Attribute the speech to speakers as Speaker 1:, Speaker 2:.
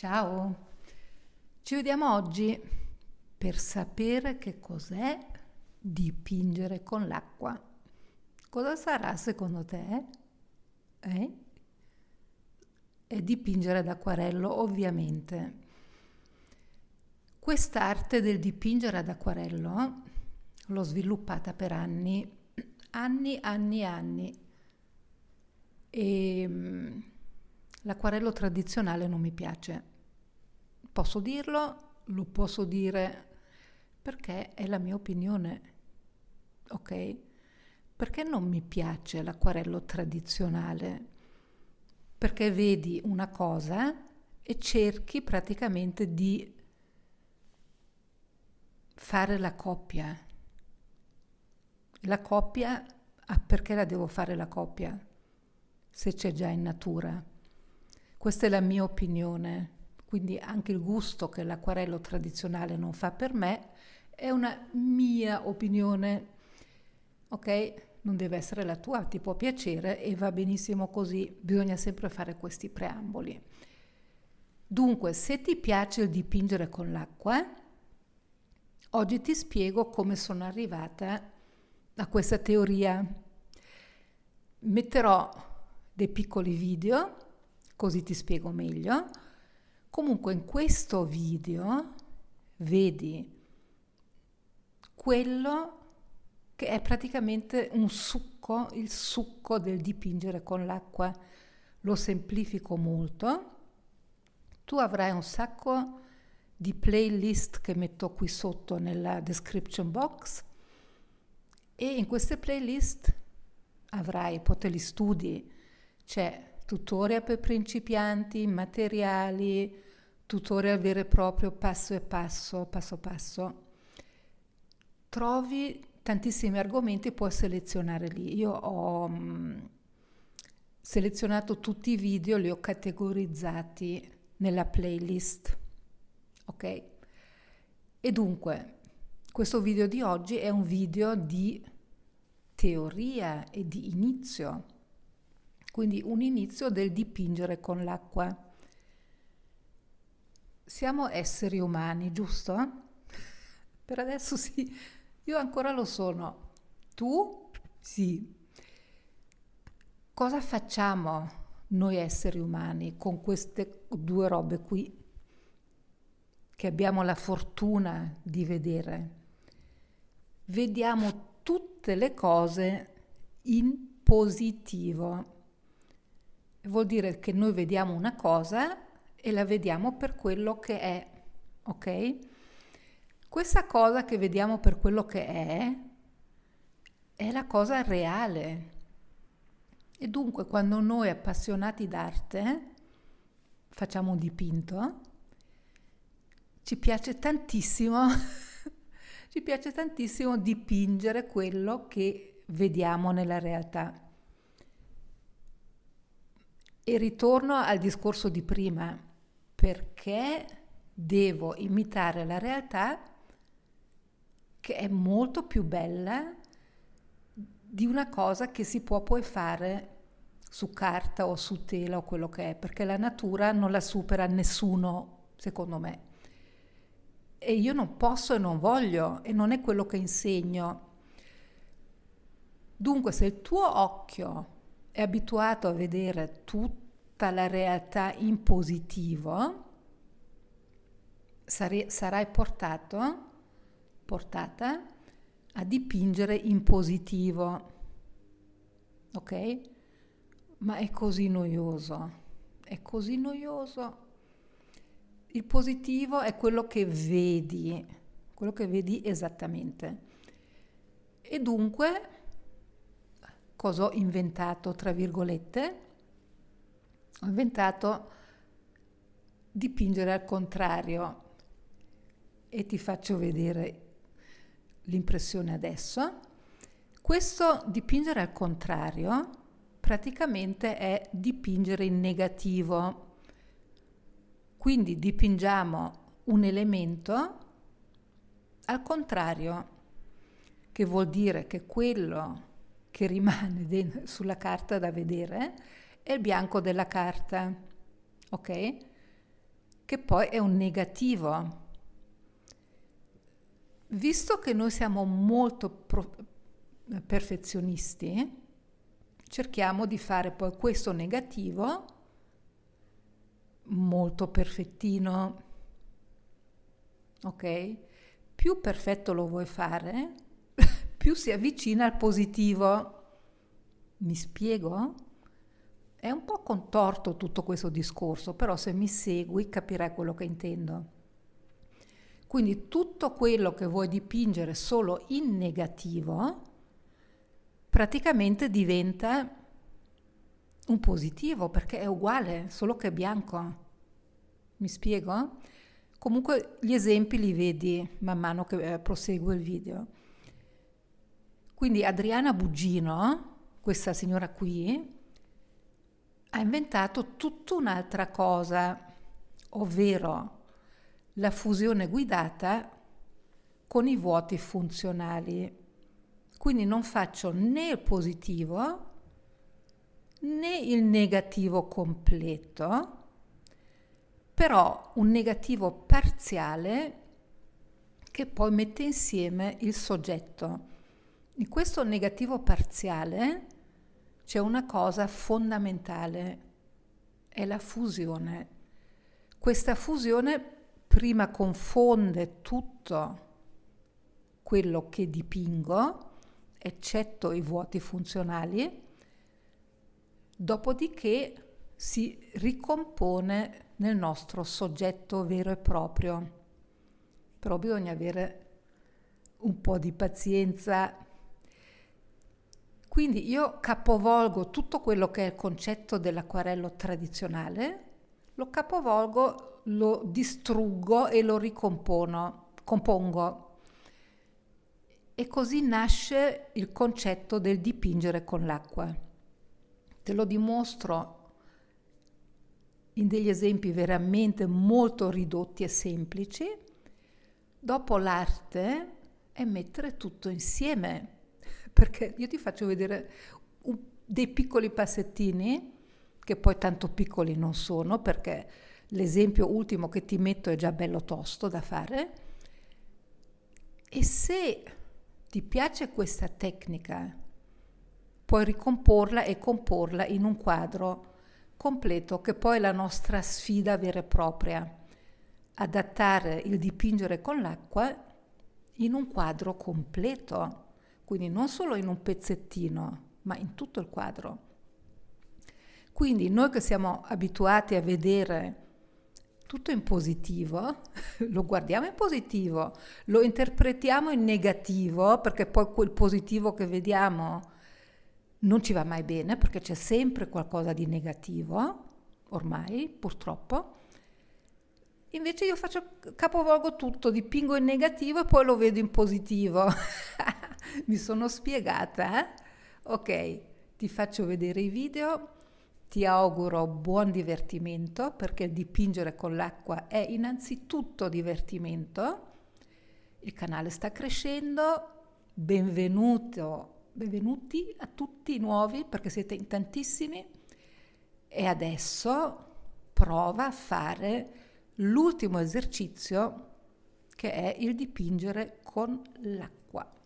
Speaker 1: Ciao, ci vediamo oggi per sapere che cos'è dipingere con l'acqua. Cosa sarà secondo te? Eh? È dipingere ad acquarello, ovviamente. Quest'arte del dipingere ad acquarello l'ho sviluppata per anni, anni. E l'acquarello tradizionale non mi piace. Posso dirlo, lo posso dire perché è la mia opinione, ok? Perché non mi piace l'acquarello tradizionale? Perché vedi una cosa e cerchi praticamente di fare la coppia. La coppia, perché la devo fare la coppia? Se c'è già in natura. Questa è la mia opinione. Quindi anche il gusto che l'acquarello tradizionale non fa per me è una mia opinione, ok? Non deve essere la tua, ti può piacere e va benissimo così, bisogna sempre fare questi preamboli. Dunque, se ti piace il dipingere con l'acqua, oggi ti spiego come sono arrivata a questa teoria. Metterò dei piccoli video, così ti spiego meglio. Comunque in questo video vedi quello che è praticamente un succo, il succo del dipingere con l'acqua. Lo semplifico molto. Tu avrai un sacco di playlist che metto qui sotto nella description box e in queste playlist avrai, poi te li studi, c'è tutorial per principianti, materiali, tutorial vero e proprio, passo passo. Trovi tantissimi argomenti, puoi selezionare lì. Io ho selezionato tutti i video, li ho categorizzati nella playlist, ok? E dunque, questo video di oggi è un video di teoria e di inizio, quindi un inizio del dipingere con l'acqua. Siamo esseri umani, giusto? Per adesso sì, io ancora lo sono. Tu? Sì. Cosa facciamo noi esseri umani con queste due robe qui che abbiamo la fortuna di vedere? Vediamo tutte le cose in positivo. Vuol dire che noi vediamo una cosa e la vediamo per quello che è, ok? Questa cosa che vediamo per quello che è la cosa reale. E dunque quando noi appassionati d'arte facciamo un dipinto, ci piace tantissimo, ci piace tantissimo dipingere quello che vediamo nella realtà. E ritorno al discorso di prima, perché devo imitare la realtà che è molto più bella di una cosa che si può poi fare su carta o su tela o quello che è, perché la natura non la supera nessuno, secondo me. E io non posso e non voglio, e non è quello che insegno. Dunque, se il tuo occhio è abituato a vedere tutta la realtà in positivo, sarai portata a dipingere in positivo, ok? Ma è così noioso, è così noioso. Il positivo è quello che vedi esattamente. E dunque, cosa ho inventato, tra virgolette? Ho inventato dipingere al contrario e ti faccio vedere l'impressione adesso. Questo dipingere al contrario praticamente è dipingere in negativo. Quindi dipingiamo un elemento al contrario, che vuol dire che quello che rimane sulla carta da vedere è il bianco della carta, ok? che poi è un negativo. Visto che noi siamo molto perfezionisti, cerchiamo di fare poi questo negativo molto perfettino, ok? Più perfetto lo vuoi fare, più si avvicina al positivo. Mi spiego? È un po' contorto tutto questo discorso, però se mi segui capirai quello che intendo. Quindi tutto quello che vuoi dipingere solo in negativo praticamente diventa un positivo, perché è uguale, solo che è bianco. Mi spiego? Comunque gli esempi li vedi man mano che proseguo il video. Quindi Adriana Buggino, questa signora qui, ha inventato tutta un'altra cosa, ovvero la fusione guidata con i vuoti funzionali. Quindi non faccio né il positivo né il negativo completo, però un negativo parziale che poi mette insieme il soggetto. In questo negativo parziale c'è una cosa fondamentale, è la fusione. Questa fusione prima confonde tutto quello che dipingo, eccetto i vuoti funzionali, dopodiché si ricompone nel nostro soggetto vero e proprio. Però bisogna avere un po' di pazienza. Quindi io capovolgo tutto quello che è il concetto dell'acquarello tradizionale, lo capovolgo, lo distruggo e lo compongo. E così nasce il concetto del dipingere con l'acqua. Te lo dimostro in degli esempi veramente molto ridotti e semplici. Dopo l'arte è mettere tutto insieme, perché io ti faccio vedere dei piccoli passettini, che poi tanto piccoli non sono, perché l'esempio ultimo che ti metto è già bello tosto da fare. E se ti piace questa tecnica, puoi ricomporla e comporla in un quadro completo, che poi è la nostra sfida vera e propria, adattare il dipingere con l'acqua in un quadro completo, quindi non solo in un pezzettino, ma in tutto il quadro. Quindi noi che siamo abituati a vedere tutto in positivo, lo guardiamo in positivo, lo interpretiamo in negativo, perché poi quel positivo che vediamo non ci va mai bene, perché c'è sempre qualcosa di negativo, ormai, purtroppo. Invece io capovolgo tutto, dipingo in negativo e poi lo vedo in positivo. Mi sono spiegata, eh? Ok, ti faccio vedere i video, ti auguro buon divertimento, perché il dipingere con l'acqua è innanzitutto divertimento. Il canale sta crescendo, benvenuti a tutti i nuovi, perché siete in tantissimi, e adesso prova a fare l'ultimo esercizio, che è il dipingere con l'acqua.